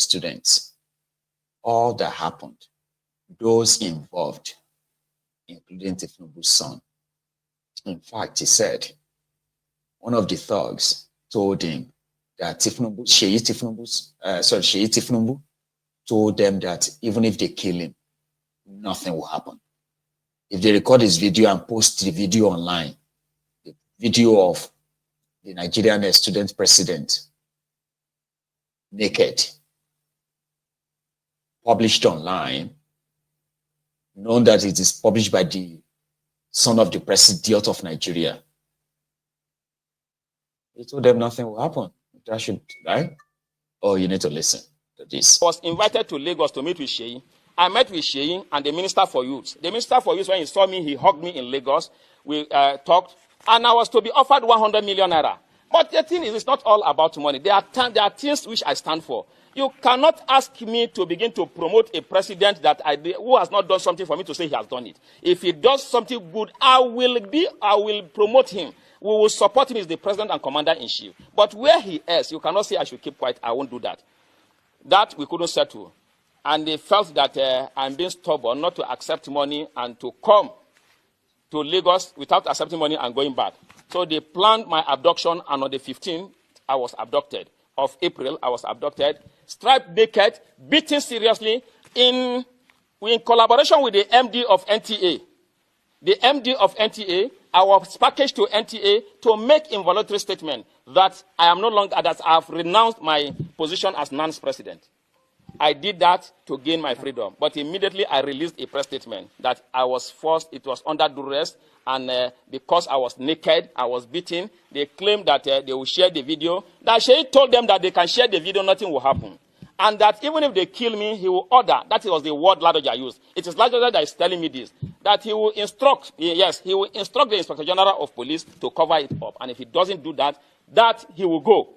students. All that happened, those involved, including Tinubu's son. In fact, he said, one of the thugs told him that Seyi Tinubu told them that even if they kill him, nothing will happen. If they record his video and post the video online, the video of the Nigerian student president naked, published online, known that it is published by the son of the president of Nigeria, he told them nothing will happen. That should, right? Oh, you need to listen to this. I was invited to Lagos to meet with Seyi. I met with Seyi and the Minister for Youth. The Minister for Youth, when he saw me, he hugged me in Lagos. We talked, and I was to be offered 100 million naira. But the thing is, it's not all about money. There are things which I stand for. You cannot ask me to begin to promote a president who has not done something for me to say he has done it. If he does something good, I will promote him. We will support him as the president and commander-in-chief. But where he is, you cannot say I should keep quiet. I won't do that. That we couldn't settle. And they felt that I'm being stubborn not to accept money and to come to Lagos without accepting money and going back. So they planned my abduction, and on the 15th, I was abducted. Of April, I was abducted, stripped naked, beaten seriously, in collaboration with the MD of NTA. The MD of NTA, I was packaged to NTA to make involuntary statement that I am no longer, that I have renounced my position as NANS president. I did that to gain my freedom. But immediately I released a press statement that I was forced, it was under duress, and because I was naked, I was beaten. They claimed that they will share the video. That Seyi told them that they can share the video, nothing will happen. And that even if they kill me, he will order. That was the word Ladoja used. It is Ladoja that is telling me this. That he will instruct, yes, he will instruct the Inspector General of Police to cover it up. And if he doesn't do that, he will go.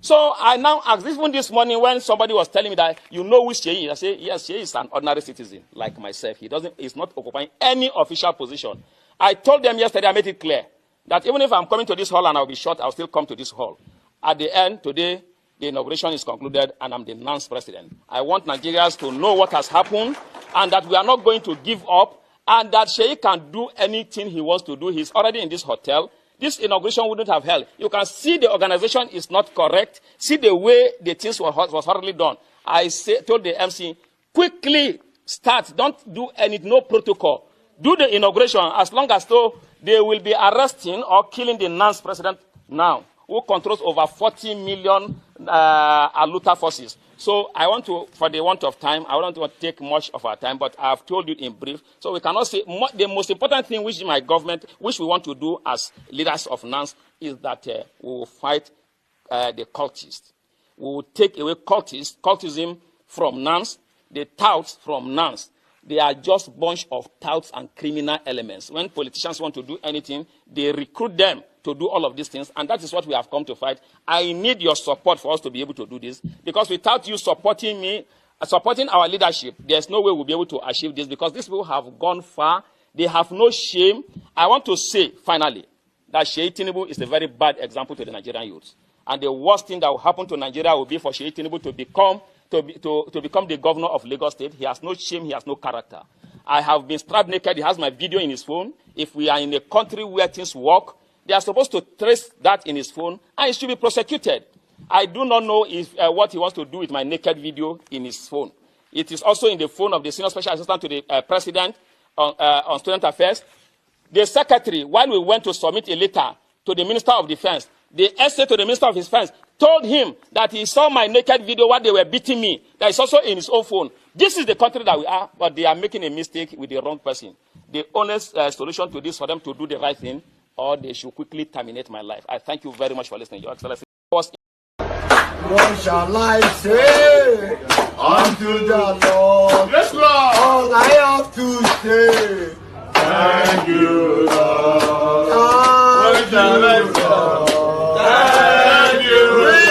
So I now asked, even this morning when somebody was telling me that, you know who Seyi is? I say, yes, Seyi is an ordinary citizen like myself. He's not occupying any official position. I told them yesterday, I made it clear, that even if I'm coming to this hall and I'll be shot, I'll still come to this hall. At the end, today, the inauguration is concluded and I'm the NANS president. I want Nigerians to know what has happened and that we are not going to give up and that Seyi can do anything he wants to do. He's already in this hotel. This inauguration wouldn't have held. You can see the organization is not correct. See the way the things was hardly done. I told the MC, quickly start. Don't do no protocol. Do the inauguration as long as though they will be arresting or killing the NANS president now, who controls over 40 million Aluta forces. So I want to, for the want of time, I don't want to take much of our time, but I have told you in brief. So we cannot say, the most important thing which my government, which we want to do as leaders of NANS, is that we will fight the cultists. We will take away cultism from NANS, the touts from NANS. They are just a bunch of touts and criminal elements. When politicians want to do anything, they recruit them to do all of these things, and that is what we have come to fight. I need your support for us to be able to do this, because without you supporting me, supporting our leadership, there's no way we'll be able to achieve this, because these people have gone far. They have no shame. I want to say, finally, that Seyi Tinubu is a very bad example to the Nigerian youth. And the worst thing that will happen to Nigeria will be for Seyi Tinubu to become the governor of Lagos State. He has no shame, he has no character. I have been stripped naked, he has my video in his phone. If we are in a country where things work, they are supposed to trace that in his phone, and he should be prosecuted. I do not know if what he wants to do with my naked video in his phone. It is also in the phone of the senior special assistant to the president on student affairs. The secretary, while we went to submit a letter to the Minister of Defense, the essay to the Minister of Defense told him that he saw my naked video while they were beating me. That is also in his own phone. This is the country that we are, but they are making a mistake with the wrong person. The honest solution to this for them to do the right thing, or they should quickly terminate my life. I thank you very much for listening, Your Excellency. What shall I say unto the Lord? Yes, Lord. All I have to say, thank you, Lord. What shall I say? Thank you, Lord.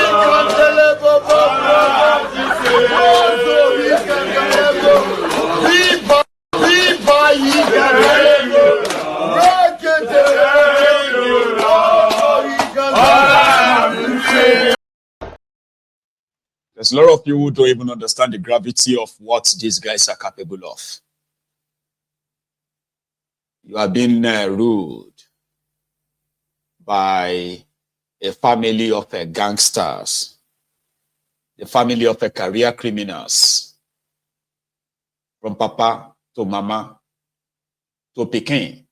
There's a lot of people who don't even understand the gravity of what these guys are capable of. You are being ruled by a family of gangsters, the family of career criminals, from papa to mama to Peking.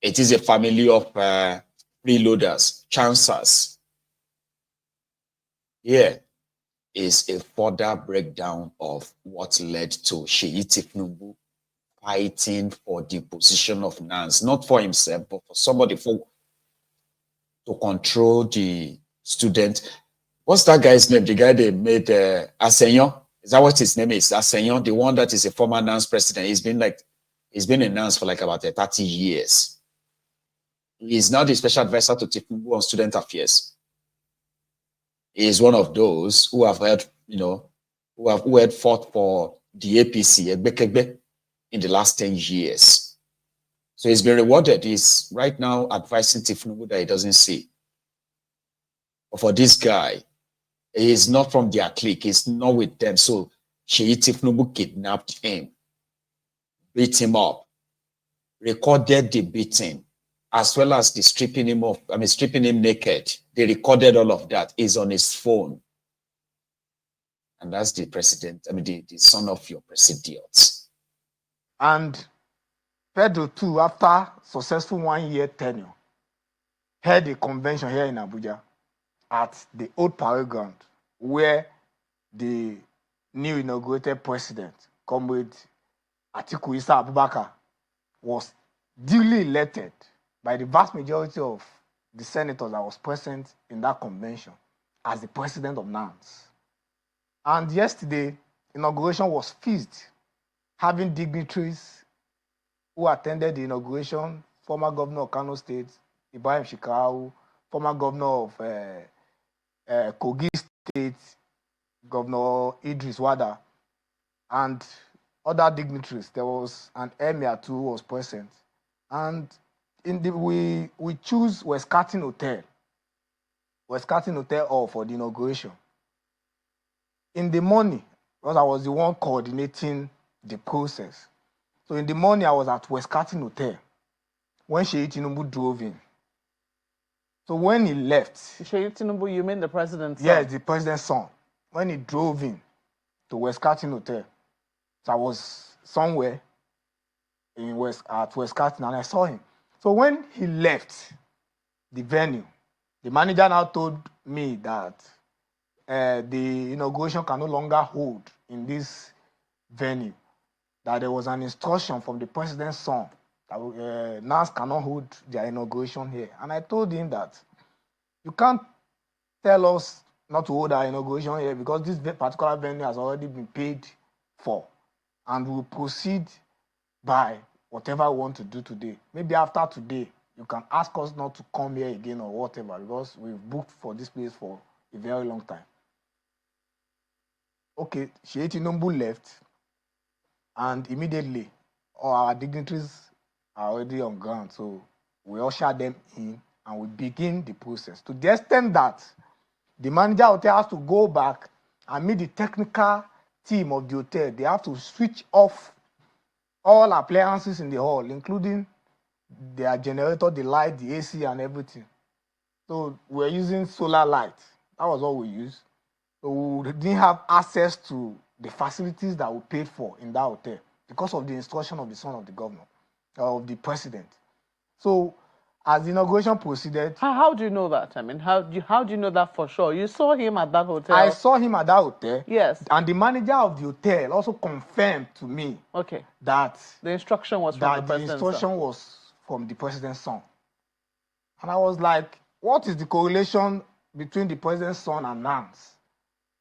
It is a family of freeloaders, chancers. Here is a further breakdown of what led to Seyi Tinubu fighting for the position of NANS, not for himself, but for somebody to control the student. What's that guy's name? The guy they made Asenyon. Is that what his name is? Asenyon, the one that is a former NANS president. He's been in NANS for like about 30 years. He's now the special advisor to Tinubu on student affairs. He is one of those who have had, who had fought for the APC, Egbekegbe, in the last 10 years. So he's been rewarded. He's right now advising Tinubu that he doesn't see. But for this guy, he is not from their clique. He's not with them. So Seyi Tinubu kidnapped him, beat him up, recorded the beating, as well as the stripping him naked. They recorded all of that. Is on his phone. And that's the president, the son of your president. And Pedro too, after successful 1-year tenure, held a convention here in Abuja at the old parade ground, where the new inaugurated president, Comrade Atiku Issa Abubakar, was duly elected by the vast majority of the senators that was present in that convention as the president of NANS. And yesterday, inauguration was feast, having dignitaries who attended the inauguration: former governor of Kano State, Ibrahim Shekau, former governor of Kogi State, Governor Idris Wada, and other dignitaries. There was an emir too who was present. And we choose Westcarton Hotel Hall for the inauguration. In the morning, because I was the one coordinating the process. So in the morning, I was at Westcarton Hotel when Seyi Tinubu drove in. So when he left... Seyi Tinubu, you mean the president's son? Yes, the president's son. When he drove in to Westcarton Hotel, so I was somewhere at Westcarton and I saw him. So when he left the venue, the manager now told me that the inauguration can no longer hold in this venue, that there was an instruction from the president's son that NANS cannot hold their inauguration here. And I told him that you can't tell us not to hold our inauguration here because this particular venue has already been paid for, and we'll proceed by whatever we want to do today. Maybe after today, you can ask us not to come here again or whatever, because we've booked for this place for a very long time. Okay, Seyi Tinubu left, and immediately all our dignitaries are already on ground. So we usher them in and we begin the process, to the extent that the manager of the hotel has to go back and meet the technical team of the hotel. They have to switch off all appliances in the hall, including their generator, the light, the AC, and everything. So we're using solar light. That was all we used. So we didn't have access to the facilities that we paid for in that hotel because of the instruction of the son of the governor, of the president. So as the inauguration proceeded... How do you know that? I mean, how do you know that for sure? You saw him at that hotel? I saw him at that hotel. Yes. And the manager of the hotel also confirmed to me that the instruction was from the president's son. The instruction was from the president's son. And I was like, what is the correlation between the president's son and NANS?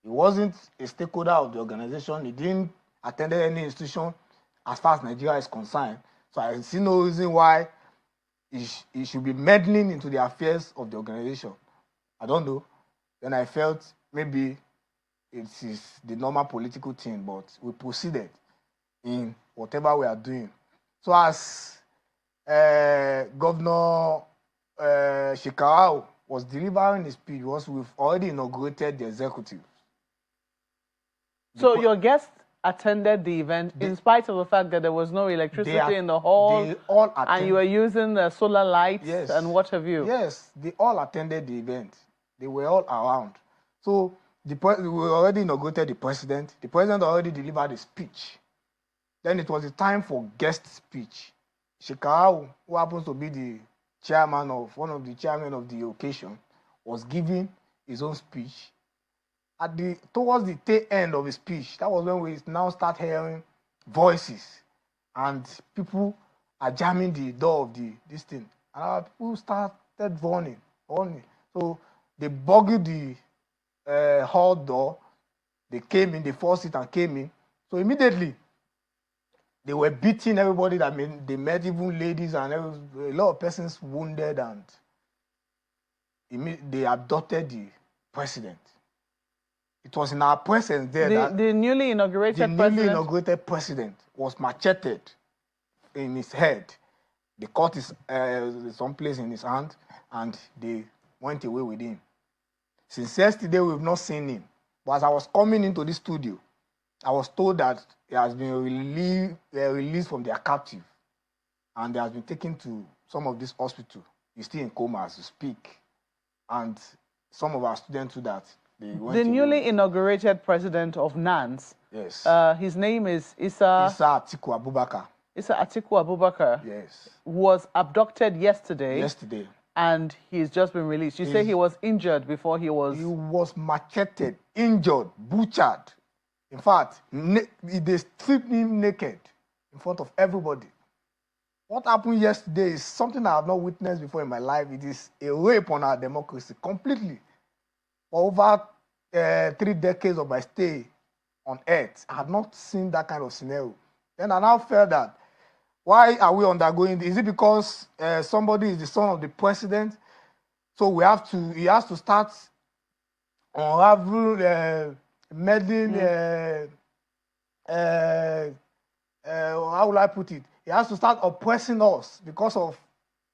He wasn't a stakeholder of the organization. He didn't attend any institution as far as Nigeria is concerned. So I see no reason why he should be meddling into the affairs of the organization. I don't know. Then I felt maybe it is the normal political thing, but we proceeded in whatever we are doing. So as Governor Shekau was delivering his speech, we've already inaugurated the executive. So your guests attended the event in spite of the fact that there was no electricity in the hall, they all and you were using solar lights and what have you. Yes, they all attended the event. They were all around. So we already inaugurated the president. The president already delivered a speech. Then it was the time for guest speech. Shekarau, who happens to be the one of the chairmen of the occasion, was giving his own speech. Towards the tail end of his speech, that was when we now start hearing voices, and people are jamming the door of this thing, and our people started running. So they burgled the hall door. They came in, they forced it and came in. So immediately they were beating everybody they met, even ladies, and a lot of persons wounded, and they abducted the president. It was in our presence there that the newly inaugurated president was macheted in his head. They cut someplace in his hand, and they went away with him. Since yesterday, we've not seen him. But as I was coming into the studio, I was told that he has been released from their captive, and he has been taken to some of this hospital. He's still in coma as we speak. And some of our students do that. The newly inaugurated president of NANS. Yes. His name is Issa Atiku Abubakar. Issa Atiku Abubakar. Yes. Was abducted yesterday. Yesterday. And he's just been released. You say he was injured before he was... He was macheted, injured, butchered. In fact, they stripped him naked in front of everybody. What happened yesterday is something I have not witnessed before in my life. It is a rape on our democracy, completely. For over 3 decades of my stay on earth, I have not seen that kind of scenario. Then I now felt that, why are we undergoing this? Is it because somebody is the son of the president? So he has to start unraveling, meddling, how will I put it? He has to start oppressing us because of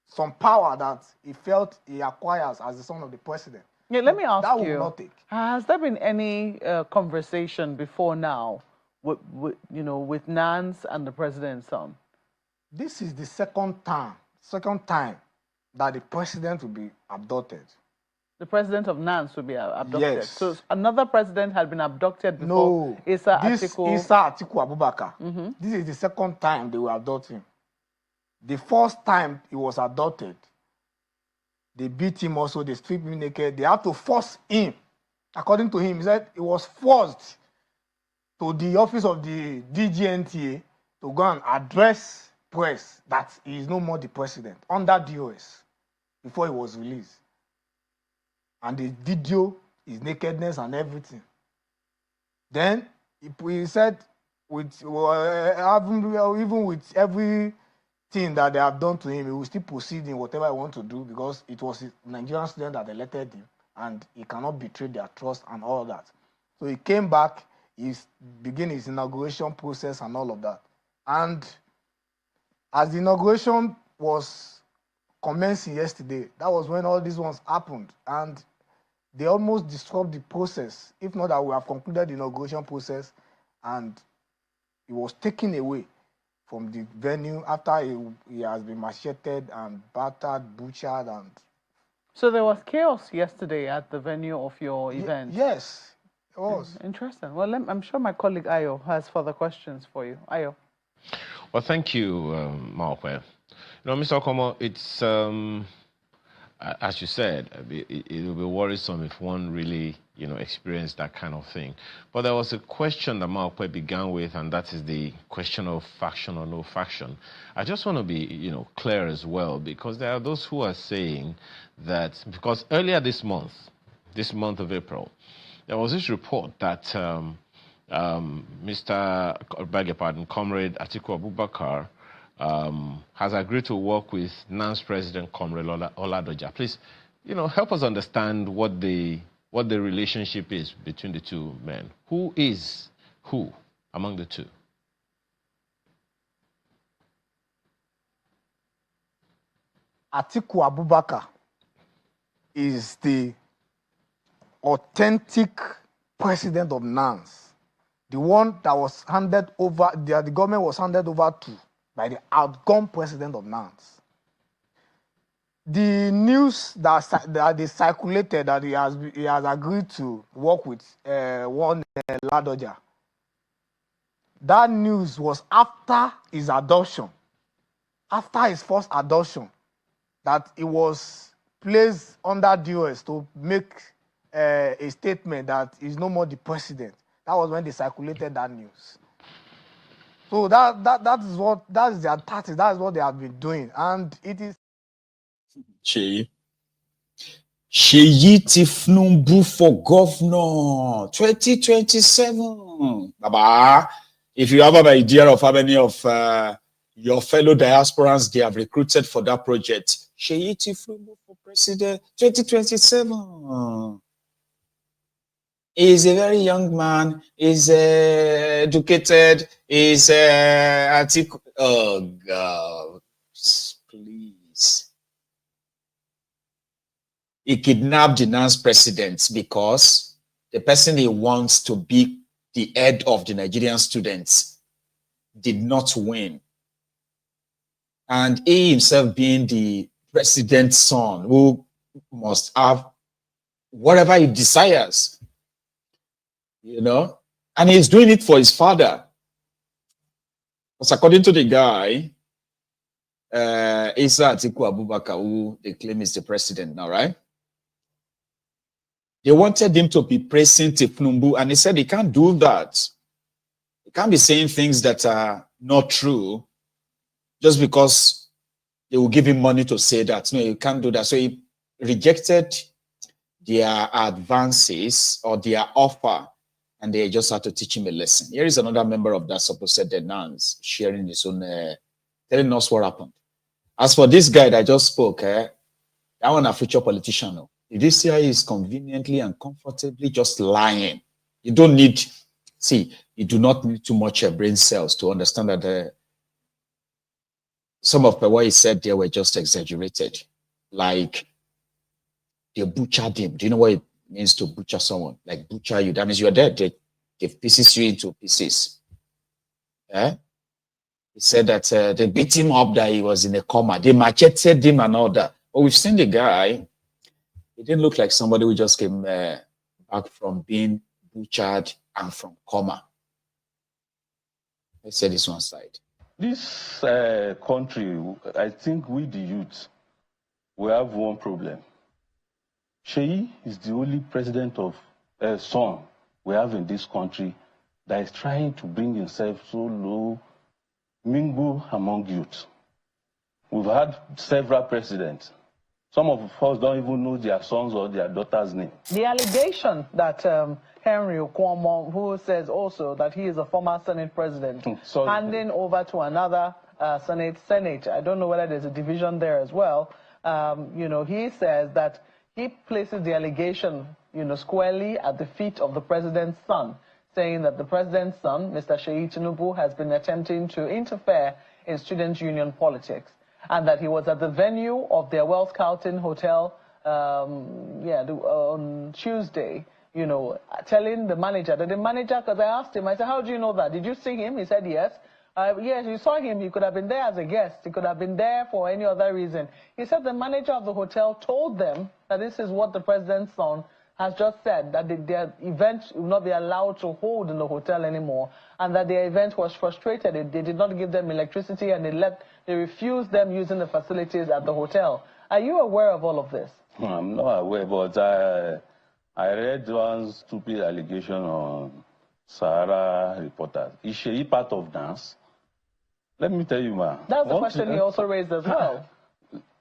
some power that he felt he acquires as the son of the president. Yeah, let me ask that you, will not take. Has there been any conversation before now with NANS and the president's son? This is the second time that the president will be abducted. The president of NANS will be abducted? Yes. So another president had been abducted before? No. Issa Atiku Abubakar. This is the second time they will abduct him. The first time he was abducted, they beat him also, they stripped him naked. They had to force him. According to him, he said he was forced to the office of the DGNTA to go and address press that he is no more the president under duress before he was released. And the video, his nakedness and everything. Then he said, even with everything that they have done to him, he will still proceed in whatever he wants to do, because it was a Nigerian student that elected him, and he cannot betray their trust and all of that. So he came back, he began his inauguration process and all of that. And as the inauguration was commencing yesterday, that was when all these ones happened, and they almost disrupt the process. If not that we have concluded the inauguration process, and he was taken away from the venue after he has been macheted and battered, butchered, and... So there was chaos yesterday at the venue of your event? Yes, it was. Interesting. Well, I'm sure my colleague Ayo has further questions for you. Ayo. Well, thank you, Malkwe. Mr. Okomo, it's, as you said, it will be worrisome if one really, experienced that kind of thing. But there was a question that Malkwe began with, and that is the question of faction or no faction. I just want to be, clear as well, because there are those who are saying that, because earlier this month of April, there was this report that Comrade Atiku Abubakar has agreed to work with NANS President Comrade Oladoja. Please, help us understand what the relationship is between the two men. Who is who among the two? Atiku Abubakar is the authentic president of NANS. The one that was handed over, the government was handed over to by the outgone president of NANS. The news that they circulated that he has agreed to work with one Ladoja. That news was after his adoption, after his first adoption, that he was placed under duress to make a statement that he's no more the president. That was when they circulated that news. So that is their tactics. That is what they have been doing, and it is. Seyi Tinubu for governor 2027. Baba, if you have an idea of how many of your fellow diasporans they have recruited for that project, Seyi Tinubu for president 2027. He's a very young man, he's educated, he's oh God, please. He kidnapped the NANS president because the person he wants to be the head of the Nigerian students did not win. And he himself being the president's son who must have whatever he desires, you know, and he's doing it for his father. Because according to the guy, Isa Atiku Abubakar, who they claim is the president now, right? They wanted him to be praising Tinubu, and he said he can't do that. He can't be saying things that are not true just because they will give him money to say that. No, you can't do that. So he rejected their advances or their offer, and they just had to teach him a lesson. Here is another member of that supposed NANS sharing his own, telling us what happened. As for this guy that I just spoke, that one a future politician. No. This guy is conveniently and comfortably just lying. You don't need, you do not need too much brain cells to understand that some of what he said there were just exaggerated. Like, they butchered him. Do you know what it means to butcher someone? Like, butcher you. That means you're dead. They pieces you into pieces. Yeah? He said that they beat him up, that he was in a coma. They macheted him and all that. But we've seen the guy. He didn't look like somebody who just came back from being butchered and from coma. Let's say this one side. This country, I think we the youth, we have one problem. Seyi is the only president of son we have in this country that is trying to bring himself so low, mingle among youth. We've had several presidents. Some of us don't even know their sons or their daughters' name. The allegation that Henry Okuomo, who says also that he is a former Senate president, handing over to another Senate, I don't know whether there's a division there as well, you know, he says that he places the allegation, you know, squarely at the feet of the president's son, saying that the president's son, Mr. Seyi Tinubu, has been attempting to interfere in student union politics, and that he was at the venue of their Wells Carlton Hotel on Tuesday, you know, telling the manager, because I asked him, I said, how do you know that? Did you see him? He said, yes. Yes, you saw him. He could have been there as a guest. He could have been there for any other reason. He said the manager of the hotel told them that this is what the president's son has just said, that their event will not be allowed to hold in the hotel anymore, and that their event was frustrated. They did not give them electricity, and they refused them using the facilities at the hotel. Are you aware of all of this? I'm not aware, but I read one stupid allegation on Sahara Reporters. Is Seyi part of NANS? Let me tell you, man. That's the question he also raised as well.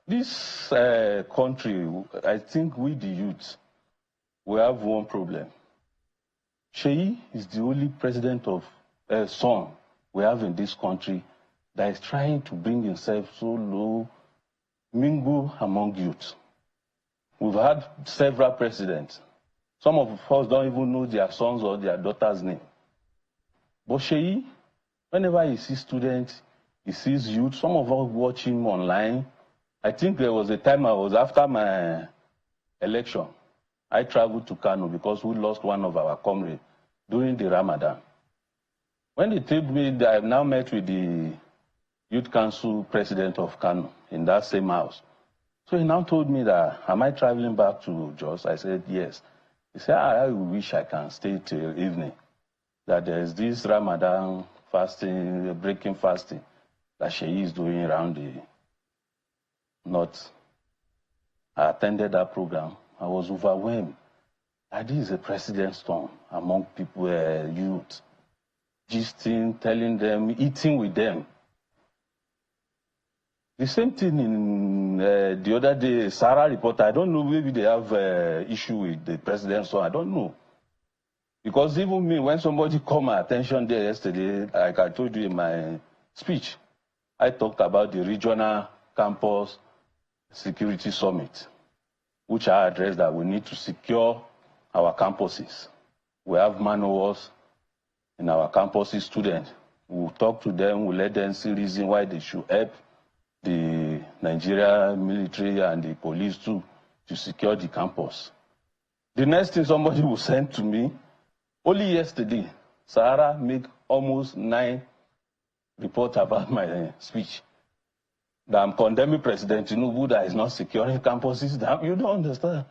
This country, I think we the youth, we have one problem. Seyi is the only president of son we have in this country that is trying to bring himself so low, mingle among youth. We've had several presidents. Some of us don't even know their sons or their daughters' name. But Seyi, whenever he sees students, he sees youth, some of us watch him online. I think there was a time I was after my election. I traveled to Kano because we lost one of our comrades during the Ramadan. When they told me that I've now met with the Youth Council president of Kano in that same house. So he now told me that, am I traveling back to Jos? I said, yes. He said, I wish I can stay till evening. That there's this Ramadan fasting, breaking fasting, that Seyi is doing around the north. I attended that program. I was overwhelmed. This is a president's storm among people, youth, gisting, telling them, eating with them. The same thing in the other day, Sarah reporter, I don't know, maybe they have issue with the president, so I don't know. Because even me, when somebody called my attention there yesterday, like I told you in my speech, I talked about the regional campus security summit, which I addressed that we need to secure our campuses. We have manuals in our campuses, students. We'll talk to them, we'll let them see reason why they should help the Nigeria military and the police too to secure the campus. The next thing somebody will send to me, only yesterday, Sahara made almost 9 reports about my speech. That I'm condemning President Tinubu that is not securing campuses. That you don't understand.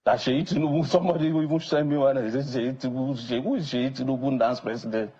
That Seyi Tinubu, somebody will even send me one and say, Seyi Tinubu, who is Seyi Tinubu, dance president?